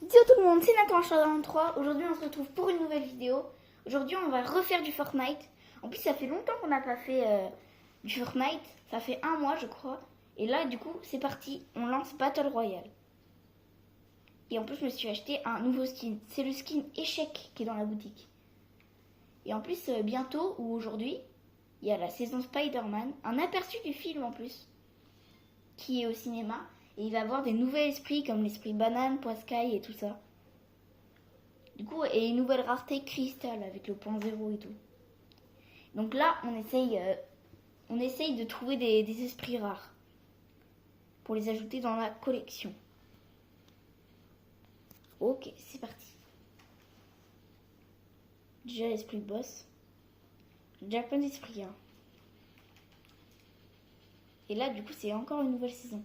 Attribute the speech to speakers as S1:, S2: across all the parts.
S1: Salut tout le monde, c'est Nathan H3. Aujourd'hui, on se retrouve pour une nouvelle vidéo. Aujourd'hui, on va refaire du Fortnite. En plus, ça fait longtemps qu'on n'a pas fait du Fortnite. Ça fait un mois, je crois. Et là, du coup, c'est parti. On lance Battle Royale. Et en plus, je me suis acheté un nouveau skin. C'est le skin échec qui est dans la boutique. Et en plus, bientôt ou aujourd'hui, il y a la saison Spider-Man. Un aperçu du film en plus, qui est au cinéma. Et il va avoir des nouveaux esprits comme l'esprit banane, poiscaille et tout ça. Du coup, et une nouvelle rareté cristal avec le point zéro et tout. Donc là, on essaye de trouver des esprits rares pour les ajouter dans la collection. Ok, c'est parti. Déjà l'esprit boss. J'ai déjà plein d'esprits. Hein. Et là, du coup, c'est encore une nouvelle saison.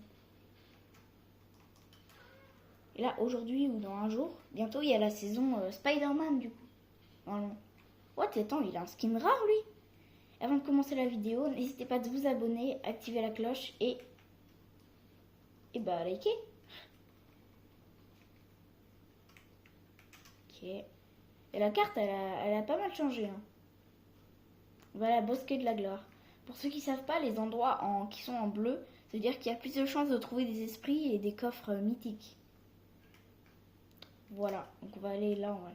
S1: Et là, aujourd'hui ou dans un jour, bientôt, il y a la saison Spider-Man, du coup. Normalement. What, attends, il a un skin rare, lui. Avant de commencer la vidéo, n'hésitez pas à vous abonner, activer la cloche et bah, liker. Ok. Et la carte, elle a pas mal changé. Hein. Voilà, bosquet de la gloire. Pour ceux qui savent pas, les endroits qui sont en bleu, ça veut dire qu'il y a plus de chances de trouver des esprits et des coffres mythiques. Voilà, donc on va aller là en vrai.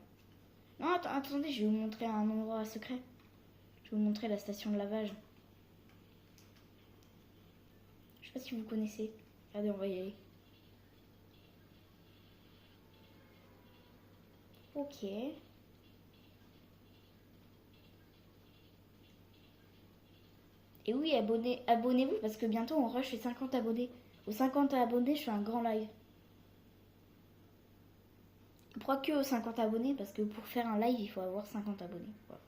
S1: Non, attendez, je vais vous montrer un endroit secret. Je vais vous montrer la station de lavage. Je sais pas si vous connaissez. Regardez, on va y aller. Ok. Et oui, abonnez-vous parce que bientôt on rush les 50 abonnés. Aux 50 abonnés, je fais un grand live. Pourquoi que aux 50 abonnés? Parce que pour faire un live, il faut avoir 50 abonnés. Voilà.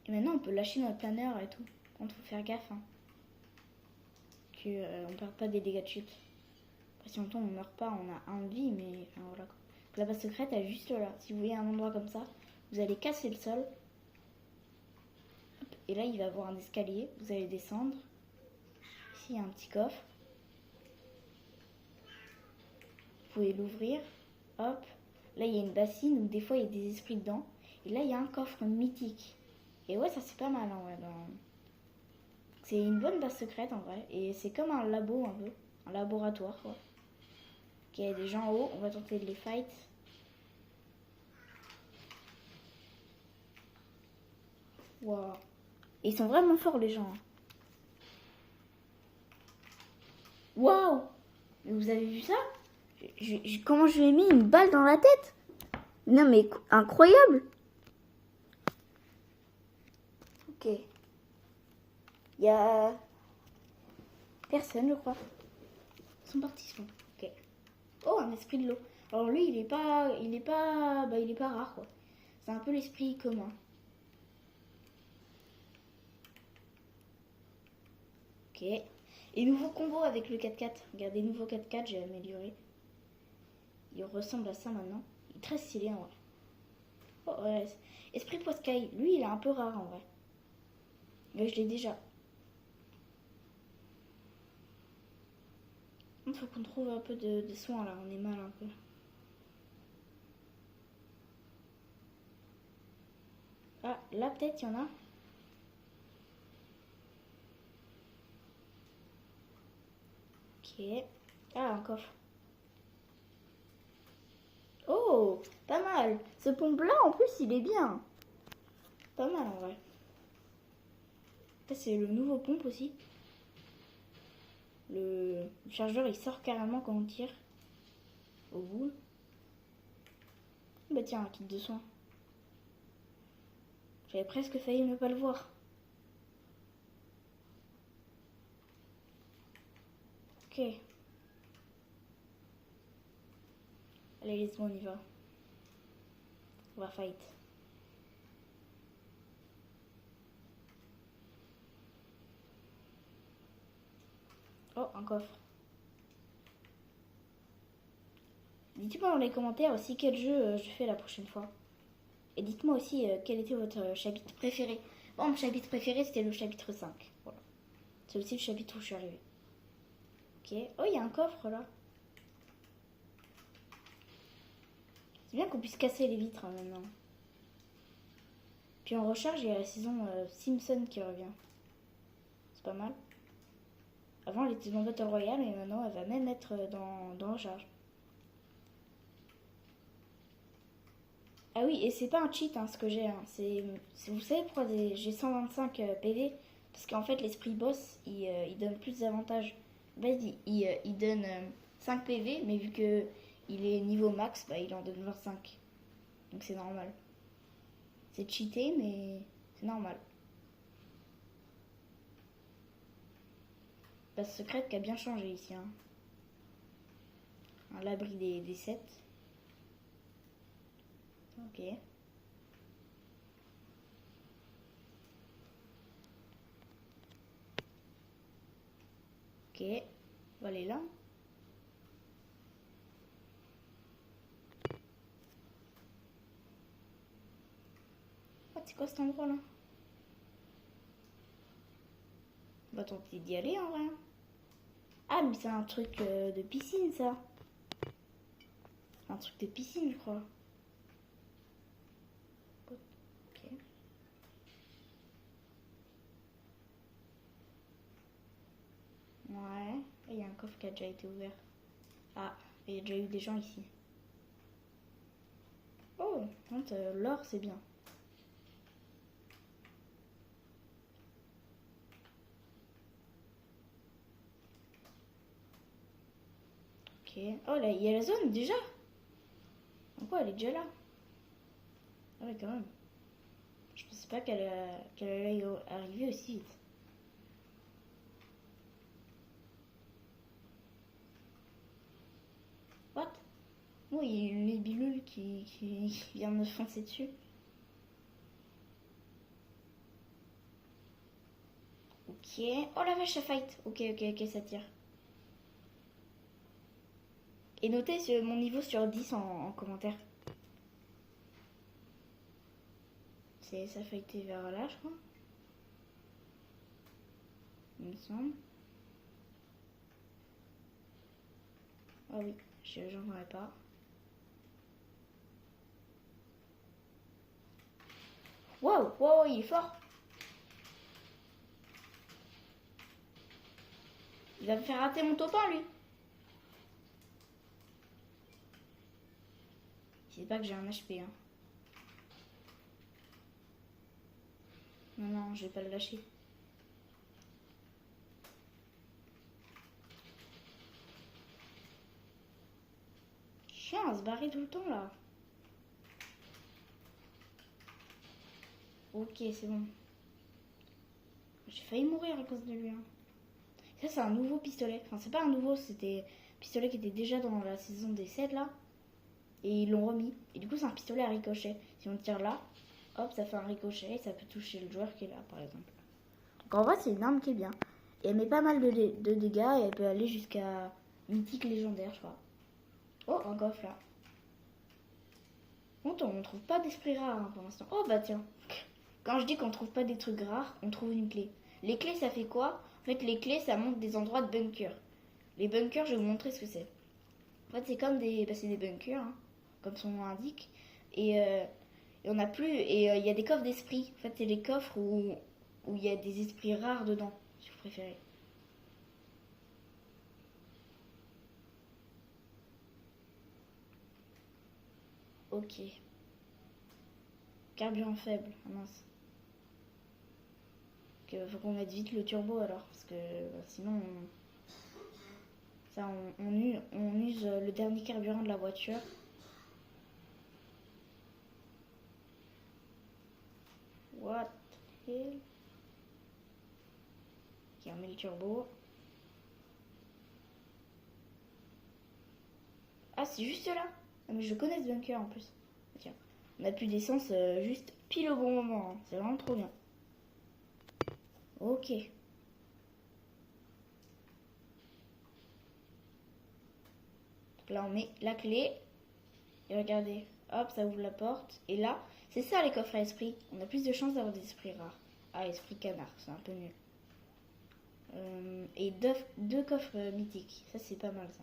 S1: Et maintenant, on peut lâcher notre planeur et tout. Contre, faut faire gaffe. Hein. On perd pas des dégâts de chute. Si on tombe, on meurt pas, on a un de vie, mais enfin, voilà. Donc, la base secrète, elle est juste là. Si vous voyez un endroit comme ça, vous allez casser le sol. Hop, et là, il va y avoir un escalier. Vous allez descendre. Ici, il y a un petit coffre. Vous pouvez l'ouvrir. Hop. Là, il y a une bassine où des fois, il y a des esprits dedans. Et là, il y a un coffre mythique. Et ouais, ça c'est pas mal en vrai. C'est une bonne base secrète en vrai. Et c'est comme un labo un peu. Un laboratoire quoi. Ok, il y a des gens en haut. On va tenter de les fight. Wow. Et ils sont vraiment forts les gens. Waouh. Vous avez vu ça? Comment je lui ai mis une balle dans la tête? Non mais incroyable. Ok. Il y a personne je crois. Ils sont partis sont. Ok. Oh, un esprit de l'eau. Alors lui, il est pas rare quoi. C'est un peu l'esprit commun. Ok. Et nouveau combo avec le 4x4. Regardez, nouveau 4x4, j'ai amélioré. Il ressemble à ça maintenant. Il est très stylé en vrai. Oh ouais. Esprit Poiscaille, lui, il est un peu rare en vrai. Mais je l'ai déjà. Il faut qu'on trouve un peu de soins là, on est mal un peu. Ah, là peut-être il y en a. Ok. Ah, un coffre. Oh, pas mal. Ce pompe là en plus il est bien. Pas mal en vrai. Ça c'est le nouveau pompe aussi. Le chargeur il sort carrément quand on tire au bout. Bah tiens, un kit de soins. J'avais presque failli ne pas le voir. Ok. Allez, let's go, on y va. On va fight. Oh, un coffre. Dites-moi dans les commentaires aussi quel jeu je fais la prochaine fois. Et dites-moi aussi quel était votre chapitre préféré. Bon, mon chapitre préféré c'était le chapitre 5. Voilà. C'est aussi le chapitre où je suis arrivée. Ok. Oh, il y a un coffre là. C'est bien qu'on puisse casser les vitres maintenant. Puis en recharge, il y a la saison Simpson qui revient. C'est pas mal. Avant, elle était dans Battle Royale et maintenant, elle va même être dans recharge. Ah oui, et c'est pas un cheat ce que j'ai. Vous savez pourquoi j'ai 125 PV? Parce qu'en fait, l'esprit boss, il donne plus d'avantages. Il donne 5 PV, mais vu que il est niveau max, bah, il en donne 25. Donc c'est normal. C'est cheaté, mais c'est normal. Base secrète qui a bien changé ici. À l'abri des 7. Ok. Ok. On va aller là. Oh, c'est quoi cet endroit là? On va tenter d'y aller en vrai. Ah, mais c'est un truc de piscine ça. Un truc de piscine, je crois. Ok. Ouais. Il y a un coffre qui a déjà été ouvert. Ah, il y a déjà eu des gens ici. Oh, l'or c'est bien. Ok. Oh là, il y a la zone déjà. Pourquoi elle est déjà là? Ah ouais, quand même. Je pensais pas qu'elle allait arriver aussi vite. What? Oh, il y a une libellule qui vient me foncer dessus. Ok. Oh la vache, ça fight. Ok, ok, ok, ça tire. Et notez mon niveau sur 10 en commentaire. Ça fighté vers là, je crois. Il me semble. Ah oui, j'en vois pas. Wow, wow, il est fort. Il va me faire rater mon top 1, lui. C'est pas que j'ai un HP. Non, non, je vais pas le lâcher. Chien à se barrer tout le temps, là. Ok, c'est bon. J'ai failli mourir à cause de lui. Ça, c'est un nouveau pistolet. Enfin, c'est pas un nouveau, c'était un pistolet qui était déjà dans la saison des 7, là. Et ils l'ont remis. Et du coup, c'est un pistolet à ricochet. Si on tire là, hop, ça fait un ricochet et ça peut toucher le joueur qui est là, par exemple. Donc en vrai, c'est une arme qui est bien. Et elle met pas mal de dégâts et elle peut aller jusqu'à mythique légendaire, je crois. Oh, un coffre là. Bon, on trouve pas d'esprit rare pour l'instant. Oh bah tiens. Quand je dis qu'on trouve pas des trucs rares, on trouve une clé. Les clés, ça fait quoi? En fait, les clés, ça montre des endroits de bunkers. Les bunkers, je vais vous montrer ce que c'est. En fait, c'est comme c'est des bunkers, comme son nom indique. Et on a plus. Et il y a des coffres d'esprit. En fait, c'est les coffres où il y a des esprits rares dedans, si vous préférez. Ok. Carburant faible. Ah mince. Faut qu'on mette vite le turbo alors. Parce que sinon. On use le dernier carburant de la voiture. What the hell? Ok, on met le turbo. Ah, c'est juste là. Ah, mais je connais ce bunker en plus. Tiens, on a plus d'essence juste pile au bon moment. C'est vraiment trop bien. Ok. Donc là, on met la clé. Et regardez, hop, ça ouvre la porte. Et là, c'est ça les coffres à esprit. On a plus de chances d'avoir des esprits rares. Ah, esprit canard, c'est un peu nul. Et deux coffres mythiques. Ça, c'est pas mal, ça.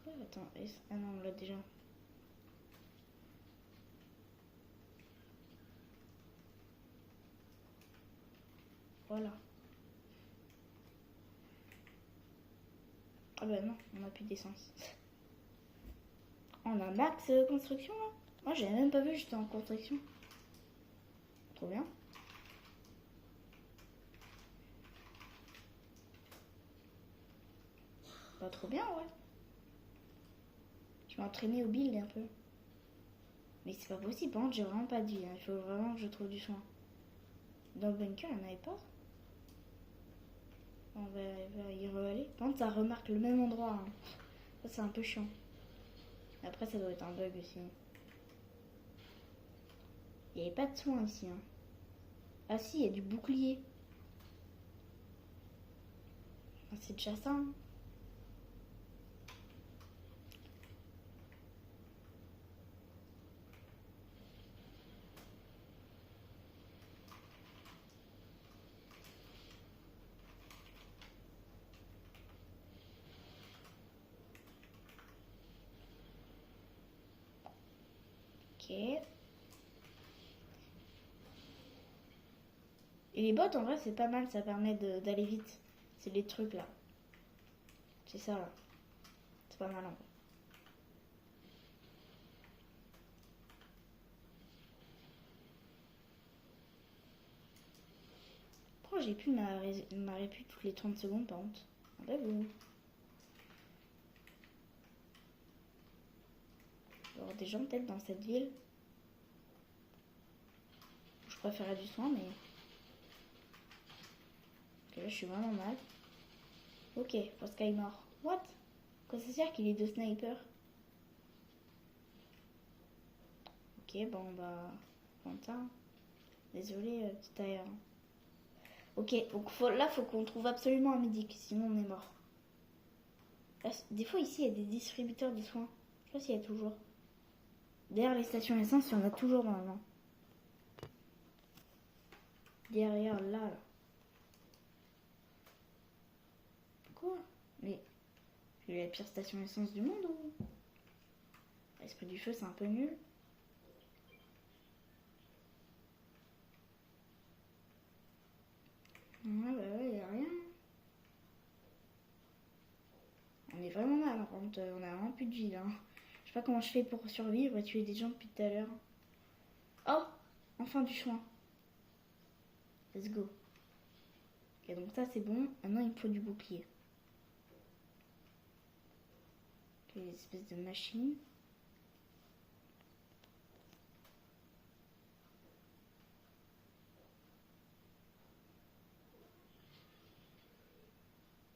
S1: Oh, attends, ah non, on l'a déjà. Voilà. Ah bah non, on n'a plus d'essence. On a max construction là. Moi j'avais même pas vu, j'étais en construction. Trop bien. Bah trop bien ouais. Je vais entraîner au build un peu. Mais c'est pas possible, par contre j'ai vraiment pas de vie. Hein. Il faut vraiment que je trouve du soin. Dans le bunker, il n'y en avait pas. On va y re-aller. Par contre ça remarque le même endroit. Hein. Ça c'est un peu chiant. Après ça doit être un bug aussi. Il n'y avait pas de soin ici. Hein. Ah si, il y a du bouclier. Ah, c'est déjà ça. Hein. Ok. Et les bottes en vrai c'est pas mal, ça permet d'aller vite. C'est les trucs là. C'est ça là. C'est pas mal en vrai. Pourquoi j'ai plus ma répu toutes les 30 secondes par contre? Ah bah vous. Il y aura des gens peut-être dans cette ville. Je préférerais du soin mais... Ok là je suis vraiment mal. Ok, Posca est mort. What? Quoi ça sert qu'il ait deux snipers? Ok bon bah... prendre ça. Désolé petit air. Ok, donc là faut qu'on trouve absolument un médic, sinon on est mort. Là, des fois ici il y a des distributeurs de soins. Je sais pas s'il y a toujours. Derrière les stations essence, il y en a toujours normalement. Derrière là. Quoi? Mais j'ai la pire station essence du monde ou? L'esprit du feu c'est un peu nul. Ouais bah ouais, y a rien. On est vraiment mal, par contre, on a vraiment plus de vie là. Je sais pas comment je fais pour survivre et tuer des gens depuis tout à l'heure. Oh! Enfin du soin. Let's go. Ok, donc ça c'est bon. Maintenant il me faut du bouclier. Ok, les espèces de machines.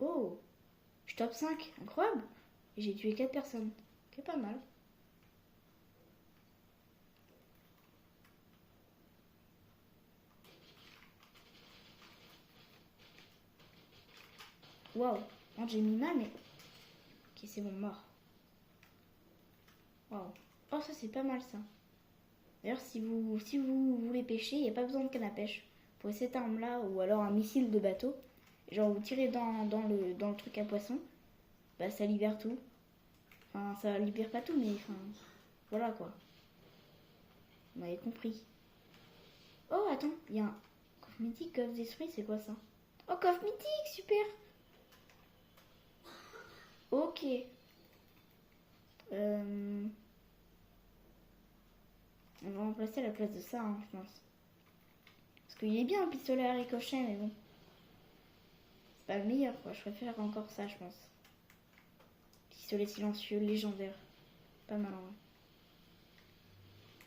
S1: Oh! Je suis top 5, incroyable! Et j'ai tué 4 personnes. Ok, pas mal. Waouh! Bon, j'ai mis mal, mais. Ok, c'est bon, mort. Waouh! Oh, ça c'est pas mal ça. D'ailleurs, si vous voulez pêcher, il n'y a pas besoin de canne à pêche. Vous pouvez cette arme là ou alors un missile de bateau. Genre vous tirez dans le truc à poisson. Bah ça libère tout. Enfin, ça libère pas tout, mais enfin. Voilà quoi. Vous m'avez compris. Oh, attends, il y a un coffre mythique, coffre d'esprit, c'est quoi ça? Oh, coffre mythique, super! Ok. On va remplacer à la place de ça, hein, je pense. Parce qu'il est bien un pistolet à ricochet, mais bon. C'est pas le meilleur, quoi. Je préfère encore ça, je pense. Pistolet silencieux, légendaire. Pas mal, hein.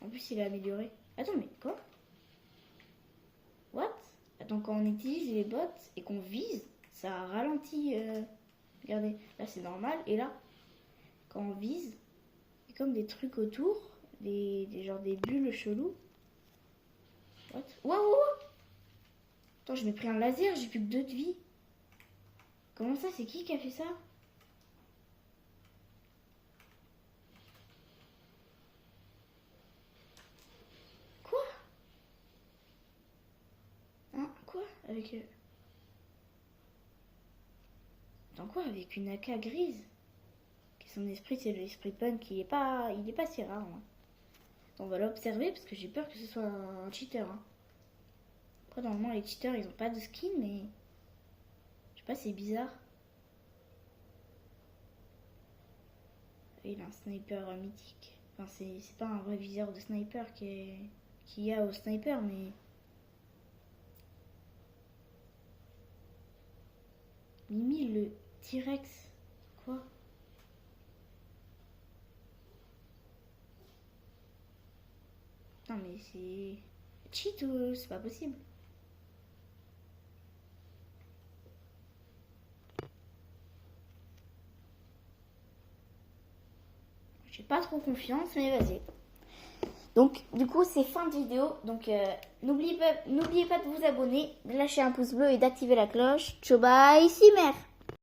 S1: En plus, il est amélioré. Attends, mais quoi? What? Attends, quand on utilise les bottes et qu'on vise, ça ralentit. Regardez, là c'est normal. Et là, quand on vise, il y a comme des trucs autour. Genre des bulles cheloues. What? Waouh! Attends, je m'ai pris un laser, j'ai plus que 2 de vie. Comment ça? C'est qui a fait ça? avec... Dans quoi? Avec une AK grise. Qui son esprit, c'est l'esprit de punk, il est pas si rare. Hein. On va l'observer parce que j'ai peur que ce soit un cheater. Hein. Après, normalement, les cheaters, ils ont pas de skin, mais... Je sais pas, c'est bizarre. Il a un sniper mythique. Enfin, c'est pas un vrai viseur de sniper qu'il y a au sniper, mais... Mimi, le T-Rex. Quoi? Non, mais c'est... Cheat ou c'est pas possible? J'ai pas trop confiance, mais vas-y. Donc, du coup, c'est fin de vidéo. Donc, n'oubliez pas de vous abonner, de lâcher un pouce bleu et d'activer la cloche. Ciao, bye, Simer!